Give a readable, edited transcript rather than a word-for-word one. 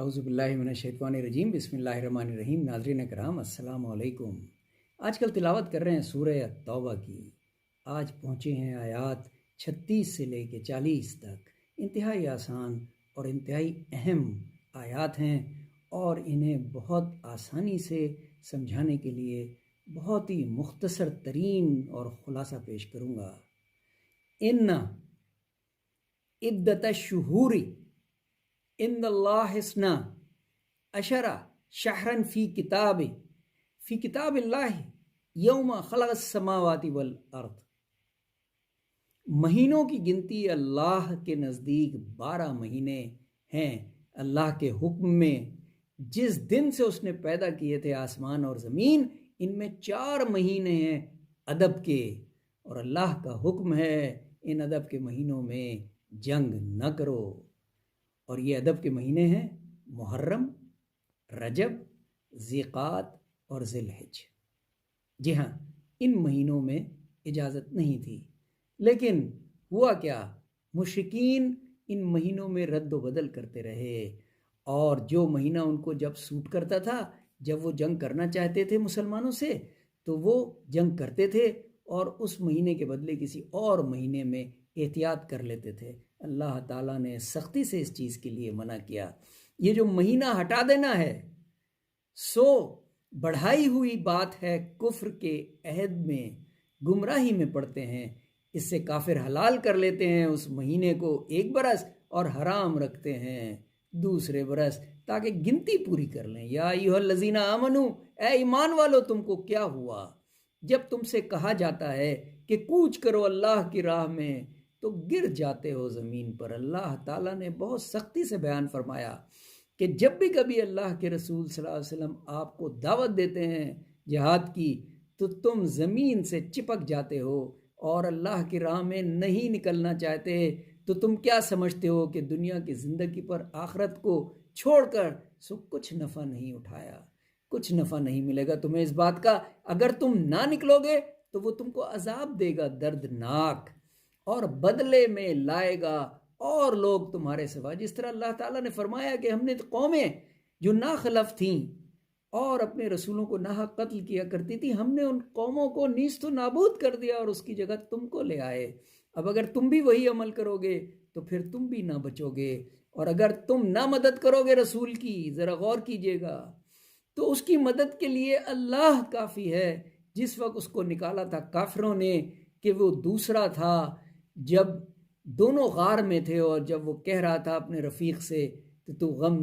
اعوذ باللہ من الشیطان الرجیم، بسم اللہ الرحمن الرحیم۔ ناظرین کرام السلام علیکم۔ آج کل تلاوت کر رہے ہیں سورہ توبہ کی۔ آج پہنچے ہیں آیات 36 سے لے کے 40 تک۔ انتہائی آسان اور انتہائی اہم آیات ہیں اور انہیں بہت آسانی سے سمجھانے کے لیے بہت ہی مختصر ترین اور خلاصہ پیش کروں گا۔ ان عدت الشہور عند اللہ اثنا عشر شہرا فی کتاب اللہ یوم خلق السماوات والارض۔ مہینوں کی گنتی اللہ کے نزدیک 12 مہینے ہیں اللہ کے حکم میں، جس دن سے اس نے پیدا کیے تھے آسمان اور زمین۔ ان میں 4 مہینے ہیں ادب کے، اور اللہ کا حکم ہے ان ادب کے مہینوں میں جنگ نہ کرو۔ اور یہ ادب کے مہینے ہیں محرم، رجب، ذیقعد اور ذی الحج۔ جی ہاں، ان مہینوں میں اجازت نہیں تھی، لیکن ہوا کیا، مشرکین ان مہینوں میں رد و بدل کرتے رہے، اور جو مہینہ ان کو جب سوٹ کرتا تھا، جب وہ جنگ کرنا چاہتے تھے مسلمانوں سے تو وہ جنگ کرتے تھے، اور اس مہینے کے بدلے کسی اور مہینے میں احتیاط کر لیتے تھے۔ اللہ تعالیٰ نے سختی سے اس چیز کے لیے منع کیا۔ یہ جو مہینہ ہٹا دینا ہے سو بڑھائی ہوئی بات ہے، کفر کے عہد میں گمراہی میں پڑتے ہیں۔ اس سے کافر حلال کر لیتے ہیں اس مہینے کو 1 برس اور حرام رکھتے ہیں 2 برس، تاکہ گنتی پوری کر لیں۔ یا ایھا الذین آمنو، اے ایمان والو، تم کو کیا ہوا جب تم سے کہا جاتا ہے کہ کوچ کرو اللہ کی راہ میں تو گر جاتے ہو زمین پر۔ اللہ تعالیٰ نے بہت سختی سے بیان فرمایا کہ جب بھی کبھی اللہ کے رسول صلی اللہ علیہ وسلم آپ کو دعوت دیتے ہیں جہاد کی تو تم زمین سے چپک جاتے ہو اور اللہ کی راہ میں نہیں نکلنا چاہتے، تو تم کیا سمجھتے ہو کہ دنیا کی زندگی پر آخرت کو چھوڑ کر کچھ نفع نہیں اٹھایا، کچھ نفع نہیں ملے گا تمہیں اس بات کا۔ اگر تم نہ نکلو گے تو وہ تم کو عذاب دے گا دردناک، اور بدلے میں لائے گا اور لوگ تمہارے سوا۔ جس طرح اللہ تعالیٰ نے فرمایا کہ ہم نے قومیں جو ناخلف تھیں اور اپنے رسولوں کو ناحق قتل کیا کرتی تھی، ہم نے ان قوموں کو نیست و نابود کر دیا اور اس کی جگہ تم کو لے آئے۔ اب اگر تم بھی وہی عمل کرو گے تو پھر تم بھی نہ بچو گے، اور اگر تم نہ مدد کرو گے رسول کی، ذرا غور کیجئے گا، تو اس کی مدد کے لیے اللہ کافی ہے۔ جس وقت اس کو نکالا تھا کافروں نے کہ وہ دوسرا تھا، جب دونوں غار میں تھے، اور جب وہ کہہ رہا تھا اپنے رفیق سے تو غم